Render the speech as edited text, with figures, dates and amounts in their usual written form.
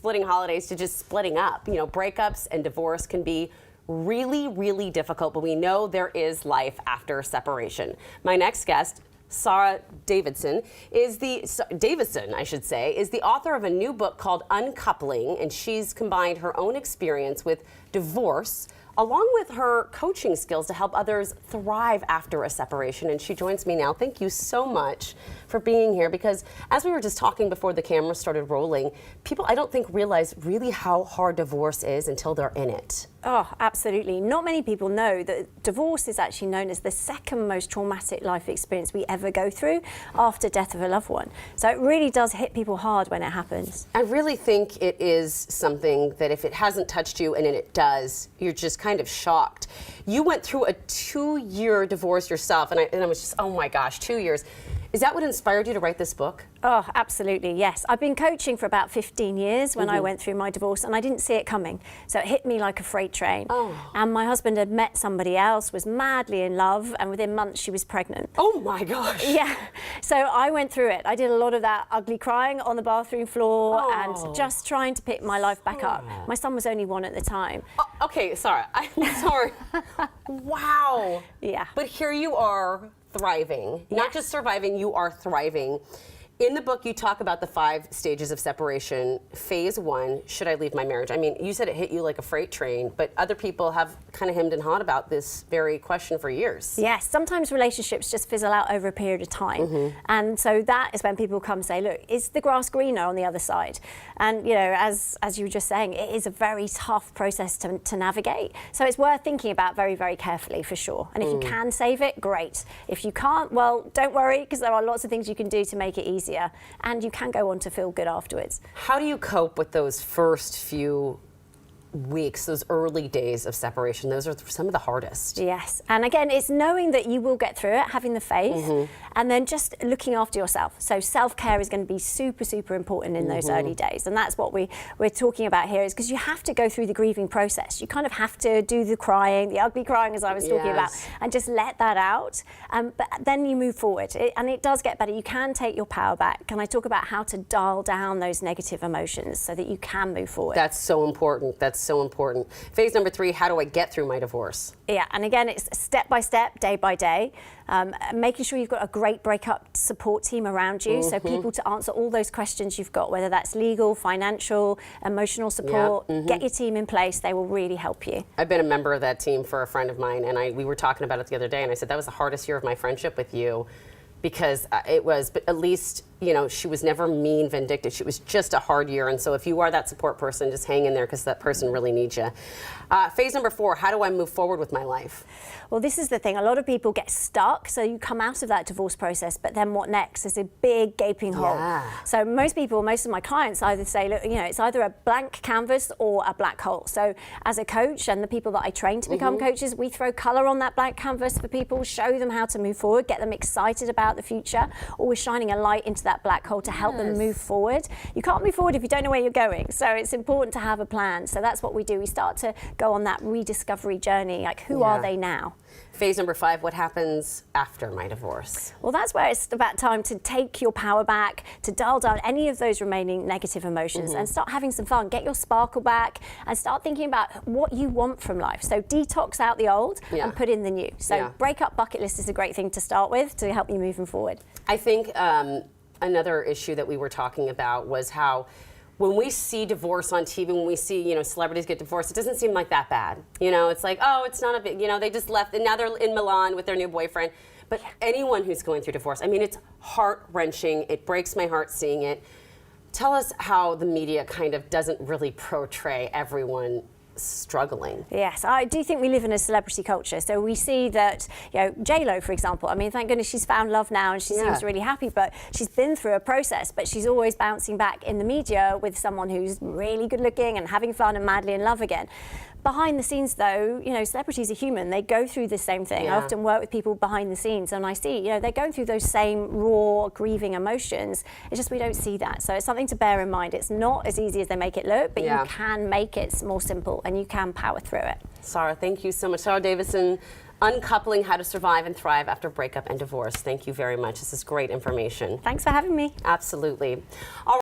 splitting holidays to just splitting up. You know, breakups and divorce can be really, really difficult, but we know there is life after separation. My next guest, Sara Davison, is the author of a new book called Uncoupling, and she's combined her own experience with divorce along with her coaching skills to help others thrive after a separation. And she joins me now. Thank you so much for being here, because as we were just talking before the camera started rolling, people I don't think realize really how hard divorce is until they're in it. Oh, absolutely. Not many people know that divorce is actually known as the second most traumatic life experience we ever go through after death of a loved one. So it really does hit people hard when it happens. I really think it is something that if it hasn't touched you and it does, you're just kind of shocked. You went through a 2-year divorce yourself, and I was just, oh my gosh, 2 years. Is that what inspired you to write this book? Oh, absolutely, yes. I've been coaching for about 15 years when I went through my divorce, and I didn't see it coming. So it hit me like a freight train. Oh. And my husband had met somebody else, was madly in love, and within months she was pregnant. Oh my gosh. Yeah. So I went through it. I did a lot of that ugly crying on the bathroom floor and just trying to pick my life back up. My son was only 1 at the time. Oh, okay, Sara, I'm sorry. Wow. Yeah. But here you are, thriving. Not just surviving, you are thriving. In the book, you talk about the 5 stages of separation. Phase 1, should I leave my marriage? I mean, you said it hit you like a freight train, but other people have kind of hemmed and hawed about this very question for years. Yes, sometimes relationships just fizzle out over a period of time. And so that is when people come and say, look, is the grass greener on the other side? And, you know, as you were just saying, it is a very tough process to navigate. So it's worth thinking about very, very carefully, for sure. And if you can save it, great. If you can't, well, don't worry, because there are lots of things you can do to make it easier. And you can go on to feel good afterwards. How do you cope with those first few weeks, those early days of separation? Those are some of the hardest. Yes, and again, it's knowing that you will get through it, having the faith, and then just looking after yourself. So self-care is going to be super, super important in those early days, and that's what we're talking about here, is because you have to go through the grieving process. You kind of have to do the crying, the ugly crying, as I was talking about, and just let that out, but then you move forward, and it does get better. You can take your power back, and I talk about how to dial down those negative emotions so that you can move forward. That's so important. That's so important. Phase number 3, how do I get through my divorce? Yeah, and again, it's step by step, day by day, making sure you've got a great breakup support team around you, so people to answer all those questions you've got, whether that's legal, financial, emotional support. Get your team in place. They will really help you. I've been a member of that team for a friend of mine, and we were talking about it the other day, and I said that was the hardest year of my friendship with you, because it was, but at least, you know, she was never mean, vindictive. She was just a hard year. And so if you are that support person, just hang in there, because that person really needs you. Phase number 4, how do I move forward with my life? Well, this is the thing. A lot of people get stuck. So you come out of that divorce process, but then what next? There's a big gaping hole. So most of my clients either say, look, you know, it's either a blank canvas or a black hole. So as a coach, and the people that I train to become coaches, we throw color on that blank canvas for people, show them how to move forward, get them excited about the future, always shining a light into that black hole to help them move forward. You can't move forward if you don't know where you're going. So it's important to have a plan. So that's what we do. We start to go on that rediscovery journey, like who are they now? Phase number 5, what happens after my divorce? Well, that's where it's about time to take your power back, to dial down any of those remaining negative emotions and start having some fun. Get your sparkle back and start thinking about what you want from life. So detox out the old and put in the new. So breakup bucket list is a great thing to start with to help you moving forward. I think another issue that we were talking about was how when we see divorce on TV, when we see, you know, celebrities get divorced, it doesn't seem like that bad. You know, it's like, oh, it's not a big, you know, they just left and now they're in Milan with their new boyfriend. But anyone who's going through divorce, I mean, it's heart-wrenching. It breaks my heart seeing it. Tell us how the media kind of doesn't really portray everyone struggling. Yes, I do think we live in a celebrity culture. So we see that, you know, J-Lo, for example, I mean, thank goodness she's found love now and she seems really happy, but she's been through a process, but she's always bouncing back in the media with someone who's really good looking and having fun and madly in love again. Behind the scenes, though, you know, celebrities are human. They go through the same thing. I often work with people behind the scenes and I see, you know, they're going through those same raw, grieving emotions. It's just we don't see that. So it's something to bear in mind. It's not as easy as they make it look, but you can make it more simple and you can power through it. Sara, thank you so much. Sara Davison, Uncoupling, How to Survive and Thrive After Breakup and Divorce. Thank you very much. This is great information. Thanks for having me. Absolutely. All